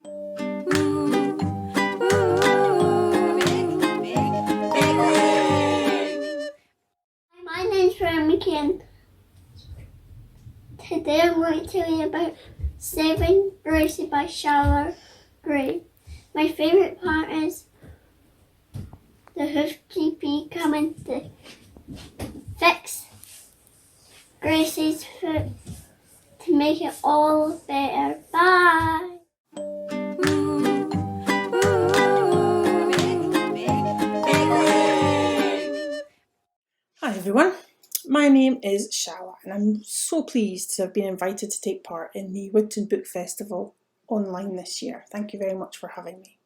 My name's Mickey, and today I'm going to tell you about Saving Gracie by Shalla Gray. My favourite part is the Hoof GP coming to fix Gracie's foot to make it all better. Bye! Hi everyone, my name is Shalla and I'm so pleased to have been invited to take part in the Wigton Book Festival online this year. Thank you very much for having me.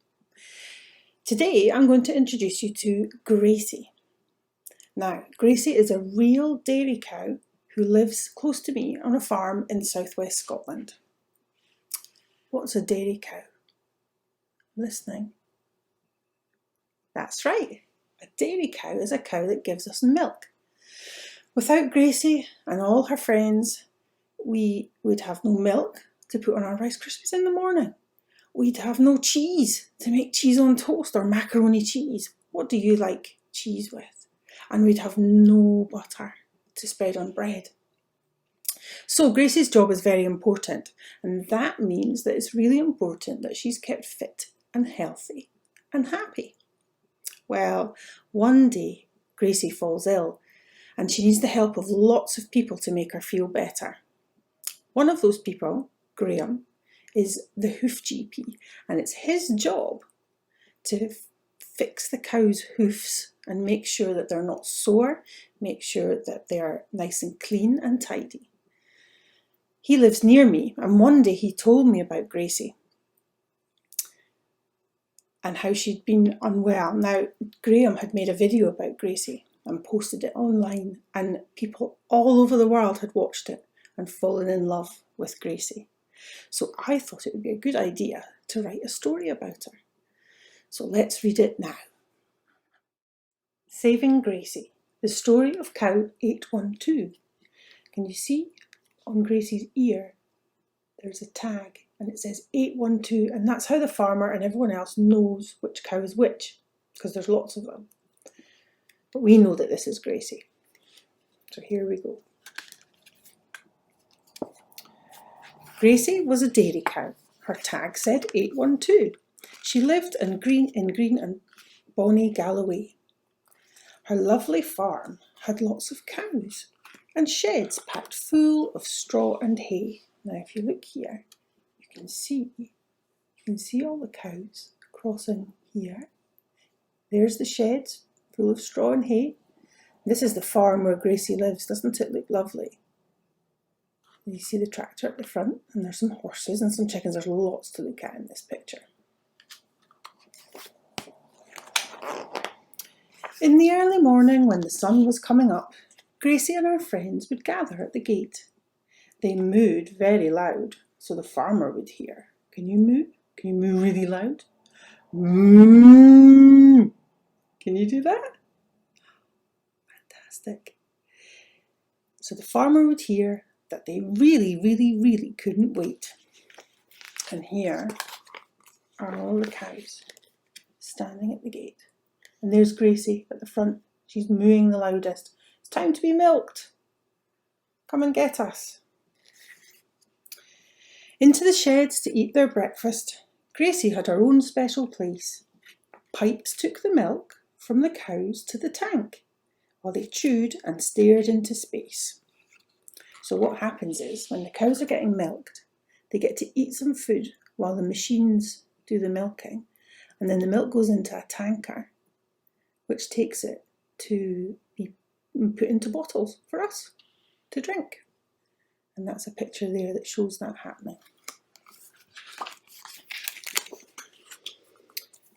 Today I'm going to introduce you to Gracie. Now, Gracie is a real dairy cow who lives close to me on a farm in southwest Scotland. What's a dairy cow? Listening? That's right, a dairy cow is a cow that gives us milk. Without Gracie and all her friends, we would have no milk to put on our Rice Krispies in the morning. We'd have no cheese to make cheese on toast or macaroni cheese. What do you like cheese with? And we'd have no butter to spread on bread. So Gracie's job is very important, and that means that it's really important that she's kept fit and healthy and happy. Well, one day Gracie falls ill and she needs the help of lots of people to make her feel better. One of those people, Graham, is the Hoof GP, and it's his job to fix the cow's hoofs and make sure that they're not sore, make sure that they're nice and clean and tidy. He lives near me, and one day he told me about Gracie and how she'd been unwell. Now, Graham had made a video about Gracie and posted it online, and people all over the world had watched it and fallen in love with Gracie. So I thought it would be a good idea to write a story about her. So let's read it now. Saving Gracie, the story of cow 812. Can you see on Gracie's ear there's a tag and it says 812, and that's how the farmer and everyone else knows which cow is which, because there's lots of them. But we know that this is Gracie. So here we go. Gracie was a dairy cow. Her tag said 812. She lived in green and bonny Galloway. Her lovely farm had lots of cows and sheds packed full of straw and hay. Now if you look here, you can see all the cows crossing here. There's the sheds full of straw and hay. This is the farm where Gracie lives. Doesn't it look lovely? You see the tractor at the front, and there's some horses and some chickens. There's lots to look at in this picture. In the early morning, when the sun was coming up, Gracie and her friends would gather at the gate. They mooed very loud, so the farmer would hear. Can you moo? Can you moo really loud? Moo! Can you do that? Fantastic. So the farmer would hear that they really couldn't wait. And here are all the cows standing at the gate. And there's Gracie at the front. She's mooing the loudest. It's time to be milked. Come and get us. Into the sheds to eat their breakfast, Gracie had her own special place. Pipes took the milk from the cows to the tank, while they chewed and stared into space. So what happens is, when the cows are getting milked, they get to eat some food while the machines do the milking, and then the milk goes into a tanker, which takes it to be put into bottles for us to drink. And that's a picture there that shows that happening.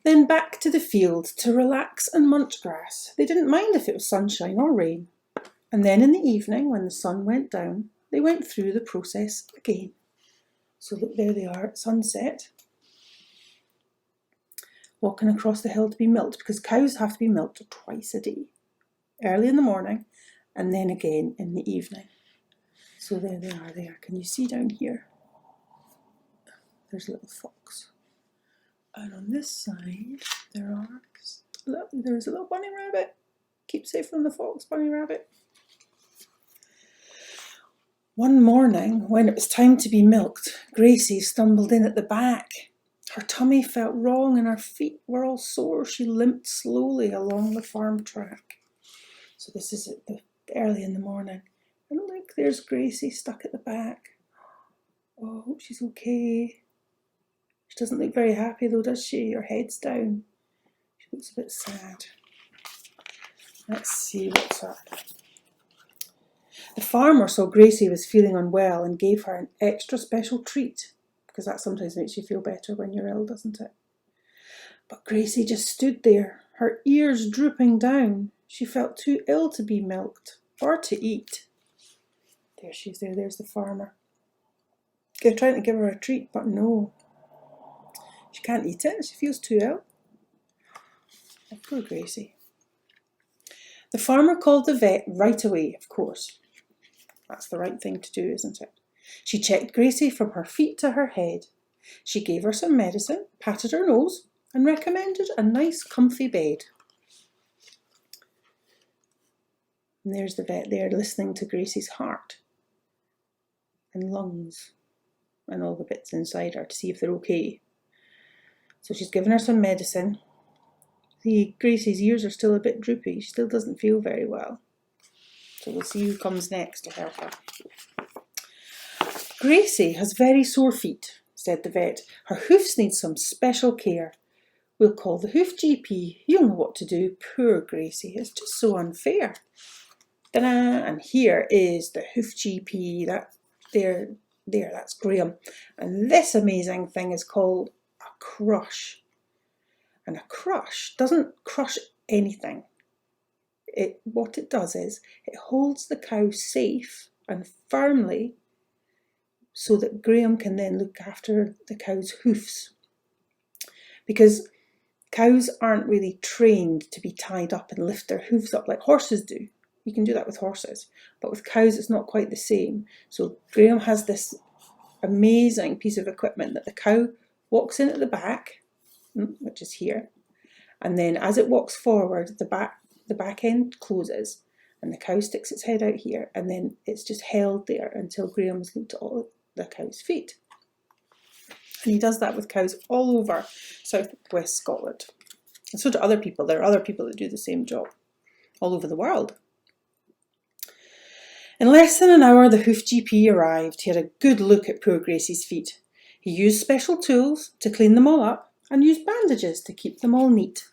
Then back to the field to relax and munch grass. They didn't mind if it was sunshine or rain. And then in the evening, when the sun went down, they went through the process again. So look, there they are at sunset, walking across the hill to be milked, because cows have to be milked twice a day, early in the morning and then again in the evening. So there they are there. Can you see down here? There's a little fox. And on this side, there's a little bunny rabbit. Keep safe from the fox, bunny rabbit. One morning, when it was time to be milked, Gracie stumbled in at the back. Her tummy felt wrong and her feet were all sore. She limped slowly along the farm track. So this is early in the morning. And look, there's Gracie stuck at the back. Oh, I hope she's okay. She doesn't look very happy though, does she? Her head's down. She looks a bit sad. Let's see what's up. The farmer saw Gracie was feeling unwell and gave her an extra special treat, because that sometimes makes you feel better when you're ill, doesn't it? But Gracie just stood there, her ears drooping down. She felt too ill to be milked or to eat. There she is, there's the farmer. They're trying to give her a treat, but no. She can't eat it, she feels too ill. Oh, poor Gracie. The farmer called the vet right away, of course. That's the right thing to do, isn't it? She checked Gracie from her feet to her head. She gave her some medicine, patted her nose, and recommended a nice comfy bed. And there's the vet there listening to Gracie's heart and lungs and all the bits inside her to see if they're okay. So she's given her some medicine. See, Gracie's ears are still a bit droopy. She still doesn't feel very well. So we'll see who comes next to help her. Gracie has very sore feet, said the vet. Her hoofs need some special care. We'll call the Hoof GP. He'll know what to do. Poor Gracie. It's just so unfair. Ta-da! And here is the Hoof GP. That's Graham. And this amazing thing is called a crush. And a crush doesn't crush anything. What it does is it holds the cow safe and firmly so that Graham can then look after the cow's hoofs. Because cows aren't really trained to be tied up and lift their hooves up like horses do. You can do that with horses, but with cows it's not quite the same. So Graham has this amazing piece of equipment that the cow walks in at the back, which is here, and then as it walks forward, the back end closes and the cow sticks its head out here, and then it's just held there until Graham's looked at all the cow's feet. And he does that with cows all over South West Scotland. And so do other people. There are other people that do the same job all over the world. In less than an hour, the Hoof GP arrived. He had a good look at poor Gracie's feet. He used special tools to clean them all up and used bandages to keep them all neat.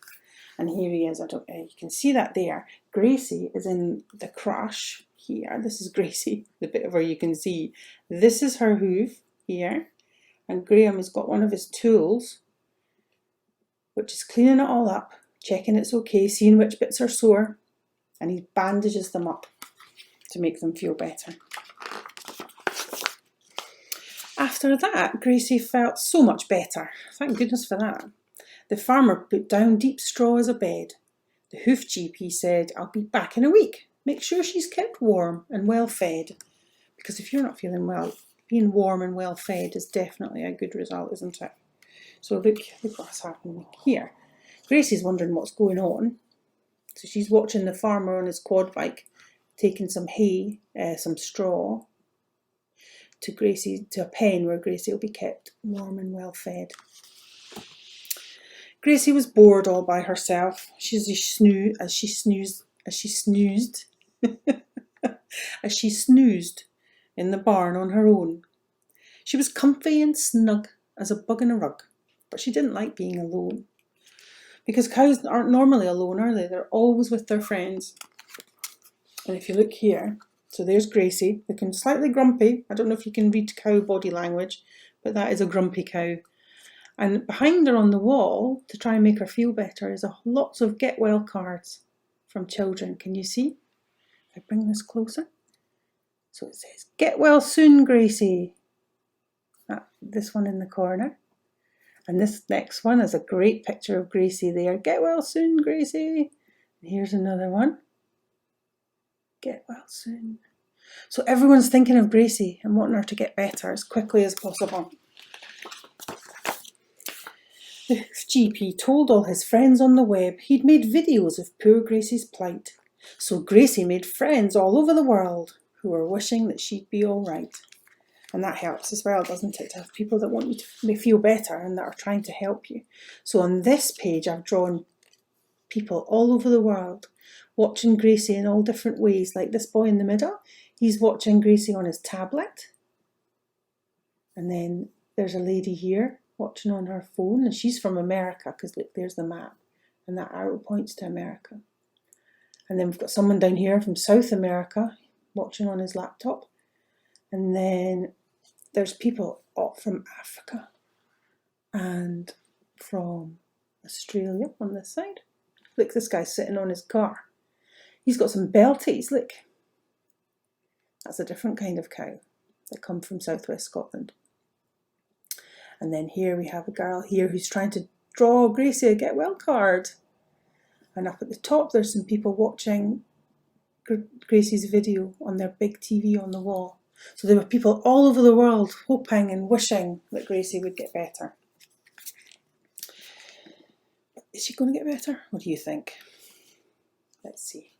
And here he is. You can see that there. Gracie is in the crush here. This is Gracie, the bit where you can see. This is her hoof here. And Graham has got one of his tools, which is cleaning it all up, checking it's okay, seeing which bits are sore, and he bandages them up to make them feel better. After that, Gracie felt so much better. Thank goodness for that. The farmer put down deep straw as a bed. The Hoof GP said, I'll be back in a week. Make sure she's kept warm and well fed. Because if you're not feeling well, being warm and well fed is definitely a good result, isn't it? So look what's happening here. Gracie's wondering what's going on. So she's watching the farmer on his quad bike taking some hay, some straw, to a pen where Gracie will be kept warm and well fed. Gracie was bored all by herself. As she snoozed in the barn on her own. She was comfy and snug as a bug in a rug, but she didn't like being alone. Because cows aren't normally alone, are they? They're always with their friends. And if you look here, so there's Gracie, looking slightly grumpy. I don't know if you can read cow body language, but that is a grumpy cow. And behind her on the wall, to try and make her feel better, is lots of get well cards from children. Can you see? If I bring this closer. So it says, get well soon, Gracie. This one in the corner. And this next one is a great picture of Gracie there. Get well soon, Gracie. And here's another one. Get well soon. So everyone's thinking of Gracie and wanting her to get better as quickly as possible. The Hoof GP told all his friends on the web he'd made videos of poor Gracie's plight. So Gracie made friends all over the world who were wishing that she'd be all right. And that helps as well, doesn't it, to have people that want you to feel better and that are trying to help you. So on this page I've drawn people all over the world watching Gracie in all different ways. Like this boy in the middle, he's watching Gracie on his tablet. And then there's a lady here watching on her phone, and she's from America, because look, there's the map, and that arrow points to America. And then we've got someone down here from South America watching on his laptop. And then there's people from Africa and from Australia on this side. Look, this guy's sitting on his car. He's got some belties, look. That's a different kind of cow that come from southwest Scotland. And then here we have a girl here who's trying to draw Gracie a get well card. And up at the top there's some people watching Gracie's video on their big TV on the wall. So there were people all over the world hoping and wishing that Gracie would get better. Is she going to get better? What do you think? Let's see.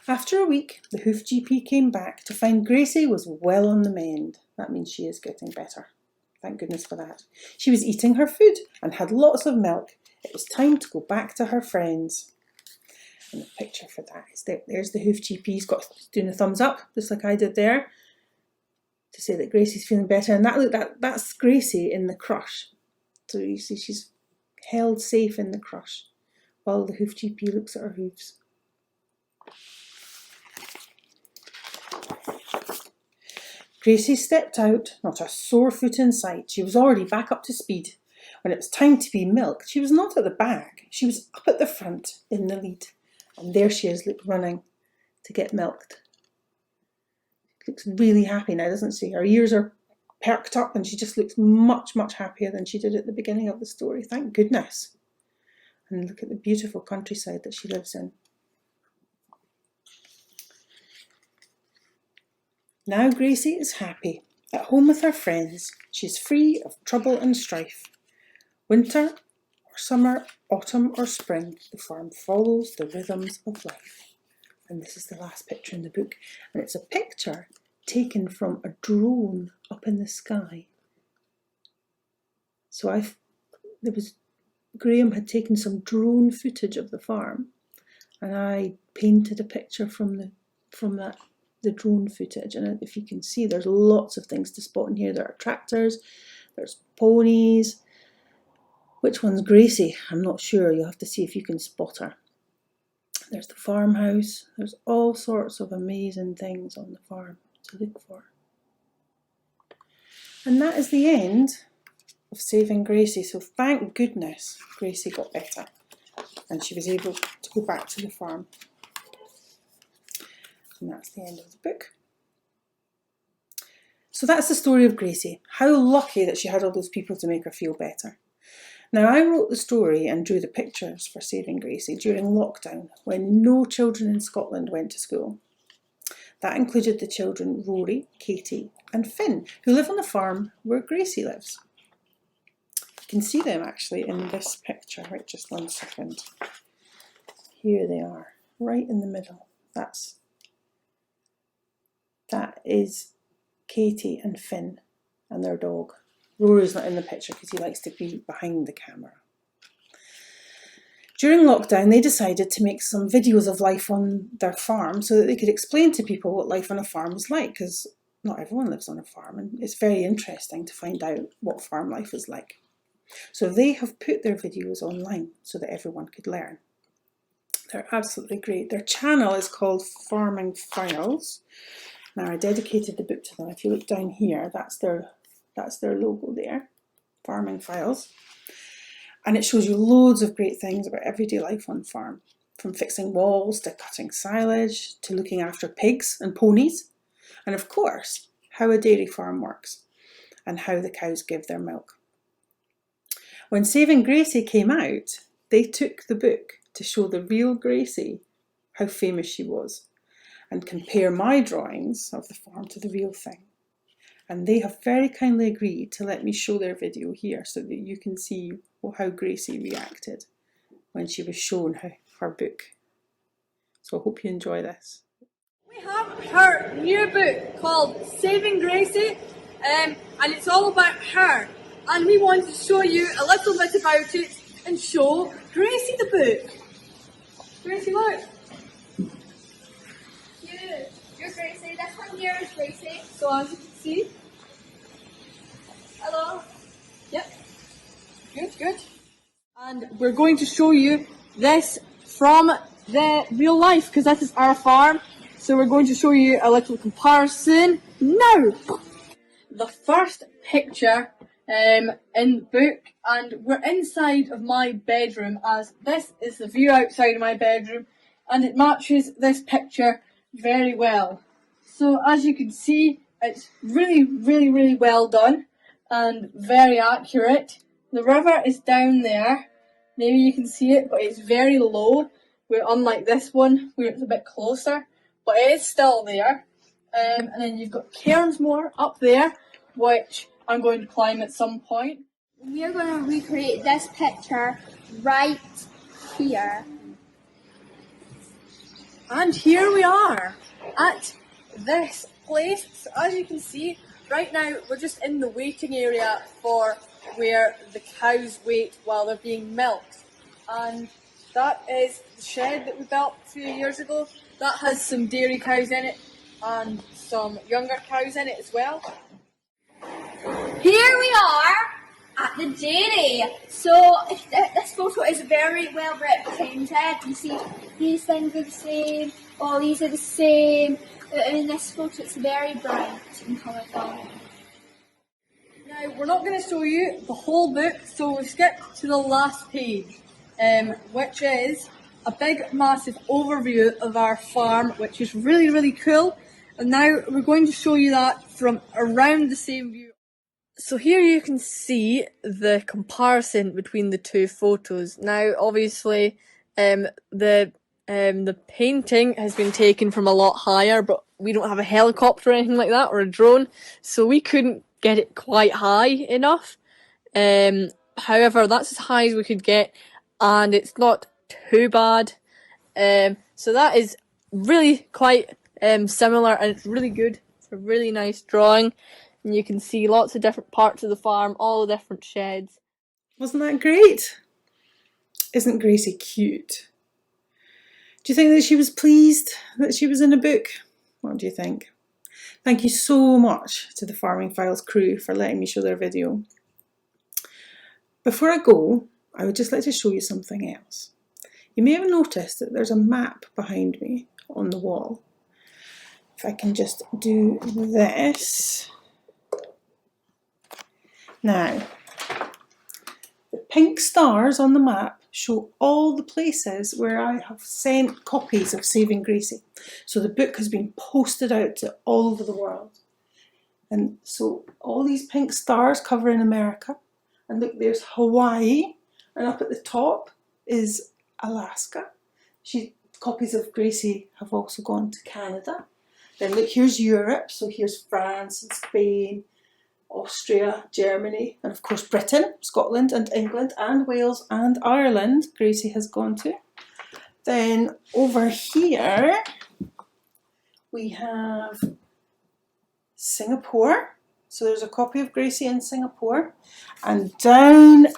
After a week, the Hoof GP came back to find Gracie was well on the mend. That means she is getting better. Thank goodness for that. She was eating her food and had lots of milk. It was time to go back to her friends. And the picture for that is there. There's the Hoof GP. He's got doing a thumbs up, just like I did there, to say that Gracie's feeling better. And that's Gracie in the crush. So you see she's held safe in the crush while the Hoof GP looks at her hooves. Gracie stepped out, not a sore foot in sight. She was already back up to speed. When it was time to be milked, she was not at the back. She was up at the front, in the lead. And there she is, look, running to get milked. She looks really happy now, doesn't she? Her ears are perked up and she just looks much, much happier than she did at the beginning of the story. Thank goodness. And look at the beautiful countryside that she lives in. Now Gracie is happy, at home with her friends. She's free of trouble and strife. Winter or summer, autumn or spring, the farm follows the rhythms of life. And this is the last picture in the book. And it's a picture taken from a drone up in the sky. So Graham had taken some drone footage of the farm, and I painted a picture from the drone footage. And if you can see, there's lots of things to spot in here. There are tractors, there's ponies. Which one's Gracie? I'm not sure. You'll have to see if you can spot her. There's the farmhouse. There's all sorts of amazing things on the farm to look for. And that is the end of Saving Gracie. So thank goodness Gracie got better and she was able to go back to the farm. And that's the end of the book. So that's the story of Gracie. How lucky that she had all those people to make her feel better. Now, I wrote the story and drew the pictures for Saving Gracie during lockdown, when no children in Scotland went to school. That included the children Rory, Katie and Finn, who live on the farm where Gracie lives. You can see them actually in this picture. Right, just 1 second. Here they are, right in the middle. That is Katie and Finn and their dog. Rory's not in the picture because he likes to be behind the camera. During lockdown, they decided to make some videos of life on their farm so that they could explain to people what life on a farm was like, because not everyone lives on a farm, and it's very interesting to find out what farm life is like. So they have put their videos online so that everyone could learn. They're absolutely great. Their channel is called Farming Files. Now, I dedicated the book to them. If you look down here, that's their logo there, Farming Files. And it shows you loads of great things about everyday life on farm, from fixing walls to cutting silage to looking after pigs and ponies. And of course, how a dairy farm works and how the cows give their milk. When Saving Gracie came out, they took the book to show the real Gracie how famous she was and compare my drawings of the farm to the real thing. And they have very kindly agreed to let me show their video here so that you can see how Gracie reacted when she was shown her book. So I hope you enjoy this. We have her new book called Saving Gracie, and it's all about her. And we want to show you a little bit about it and show Gracie the book. Gracie, look. You're Gracie. This one here is Gracie. So as you can see. Hello. Yep. Good, good. And we're going to show you this from the real life, because this is our farm. So we're going to show you a little comparison now. The first picture in the book, and we're inside of my bedroom, as this is the view outside of my bedroom, and it matches this picture very well. So as you can see, it's really well done and very accurate. The river is down there, maybe you can see it, but it's very low. We're unlike this one where it's a bit closer, but it is still there. And then you've got Cairnsmore up there, which I'm going to climb at some point. We are going to recreate this picture right here. And here we are at this place. So as you can see, right now we're just in the waiting area for where the cows wait while they're being milked. And that is the shed that we built a few years ago. That has some dairy cows in it and some younger cows in it as well. Here we are at the dairy. So this photo is very well represented. You see these things are the same, all these are the same. In this photo it's very bright and colourful. Now we're not going to show you the whole book, so we've skipped to the last page, which is a big massive overview of our farm, which is really cool. And now we're going to show you that from around the same view. So here you can see the comparison between the two photos. Now obviously the painting has been taken from a lot higher, but we don't have a helicopter or anything like that, or a drone, so we couldn't get it quite high enough. However, that's as high as we could get, and it's not too bad. So that is really quite similar, and it's really good. It's a really nice drawing, and you can see lots of different parts of the farm, all the different sheds. Wasn't that great? Isn't Gracie cute? Do you think that she was pleased that she was in a book? What do you think? Thank you so much to the Farming Files crew for letting me show their video. Before I go, I would just like to show you something else. You may have noticed that there's a map behind me on the wall. If I can just do this. Now, the pink stars on the map show all the places where I have sent copies of Saving Gracie. So the book has been posted out to all over the world. And so all these pink stars covering America. And look, there's Hawaii. And up at the top is Alaska. Copies of Gracie have also gone to Canada. Then look, here's Europe. So here's France and Spain, Austria, Germany, and of course Britain, Scotland and England and Wales and Ireland Gracie has gone to. Then over here we have Singapore. So there's a copy of Gracie in Singapore. And down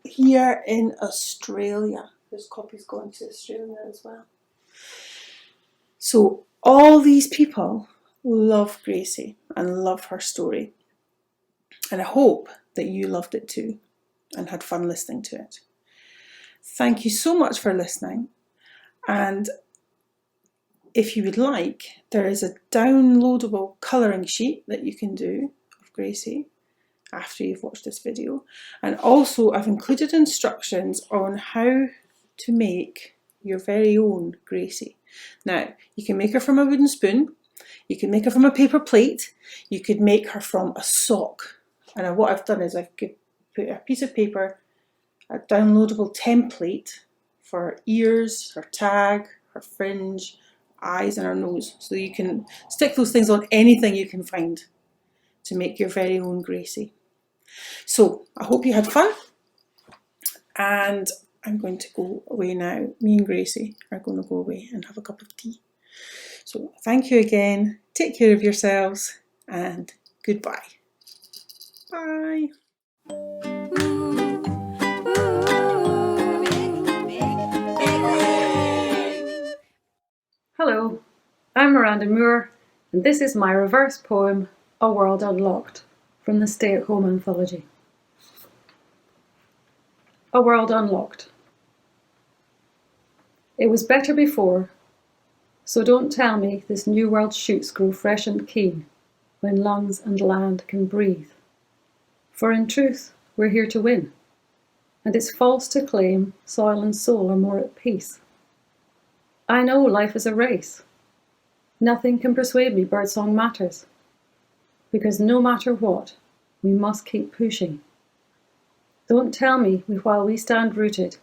here in Australia, there's copies going to Australia as well. So all these people love Gracie and love her story. And I hope that you loved it too and had fun listening to it. Thank you so much for listening. And if you would like, there is a downloadable colouring sheet that you can do of Gracie after you've watched this video. And also I've included instructions on how to make your very own Gracie. Now, you can make her from a wooden spoon, you can make her from a paper plate, you could make her from a sock. And what I've done is I've put a piece of paper, a downloadable template for her ears, her tag, her fringe, eyes and her nose. So you can stick those things on anything you can find to make your very own Gracie. So I hope you had fun. And I'm going to go away now. Me and Gracie are going to go away and have a cup of tea. So thank you again. Take care of yourselves and goodbye. Bye. Hello, I'm Miranda Moore, and this is my reverse poem, A World Unlocked, from the Stay at Home anthology. A World Unlocked. It was better before, so don't tell me this new world shoots grow fresh and keen when lungs and land can breathe. For in truth, we're here to win, and it's false to claim soil and soul are more at peace. I know life is a race. Nothing can persuade me birdsong matters, because no matter what, we must keep pushing. Don't tell me while we stand rooted,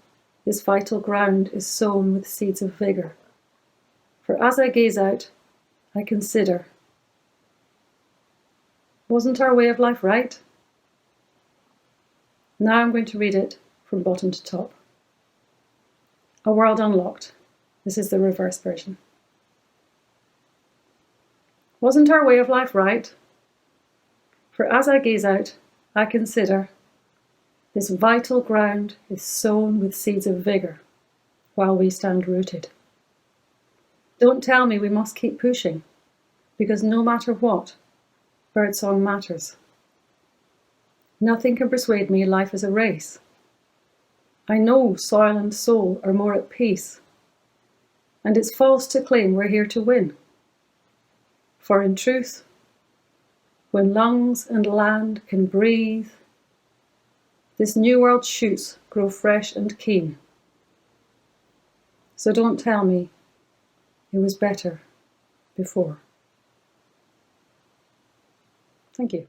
this vital ground is sown with seeds of vigour. For as I gaze out, I consider, wasn't our way of life right? Now I'm going to read it from bottom to top. A World Unlocked. This is the reverse version. Wasn't our way of life right? For as I gaze out, I consider, this vital ground is sown with seeds of vigour, while we stand rooted. Don't tell me we must keep pushing, because no matter what, birdsong matters. Nothing can persuade me life is a race. I know soil and soul are more at peace, and it's false to claim we're here to win. For in truth, when lungs and land can breathe, this new world shoots grow fresh and keen. So don't tell me it was better before. Thank you.